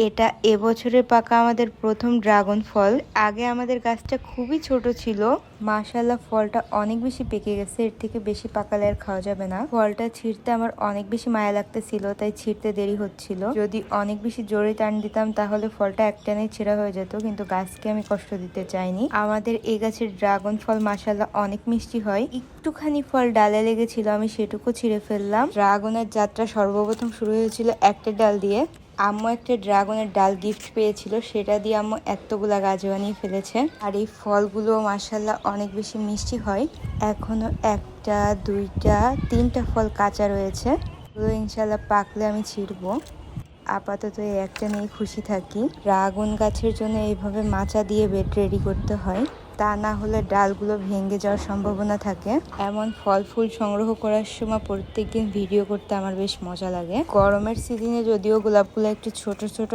এটা এবছরের পাকা আমাদের প্রথম ড্রাগন ফল। আগে আমাদের গাছটা খুবই ছোট ছিল, মাশাআল্লাহ ফলটা অনেক বেশি পেকে গেছে, এর থেকে বেশি পাকালে আর খাওয়া যাবে না। ফলটা ছিঁড়তে আমার অনেক বেশি মায়া লাগতেছিল, তাই ছিঁড়তে দেরি হচ্ছিল। যদি অনেক বেশি জোরে টান দিতাম তাহলে ফলটা একটানেই ছেঁড়া হয়ে যেত, কিন্তু গাছকে আমি কষ্ট দিতে চাইনি। আমাদের এই গাছের ড্রাগন ফল মাশাআল্লাহ অনেক মিষ্টি হয়। একটুখানি ফল ডালে লেগেছিল, আমি সেটুকু ছিঁড়ে ফেললাম। ড্রাগনের যাত্রা সর্বপ্রথম শুরু হয়েছিল একটা ডাল দিয়ে। আম্মু একটা ড্রাগনের ডাল গিফট পেয়েছিল, সেটা দিয়ে আম্মু এতগুলা গাছ বানিয়ে ফেলেছে। আর এই ফলগুলো মাশাআল্লাহ অনেক বেশি মিষ্টি হয়। এখনো একটা, দুইটা, তিনটা ফল কাঁচা রয়েছে, এগুলো ইনশাআল্লাহ পাকলে আমি ছিঁড়বো। আপাতত এই একটা নিয়ে খুশি থাকি। ড্রাগন গাছের জন্য এইভাবে মাচা দিয়ে বেড রেডি করতে হয়, তা না হলে ডালগুলো ভেঙে যাওয়ার সম্ভাবনা থাকে। এমন ফল ফুল সংগ্রহ করার সময় প্রত্যেকদিন ভিডিও করতে আমার বেশ মজা লাগে। গরমের সিজনে যদিও গোলাপগুলো একটু ছোট ছোট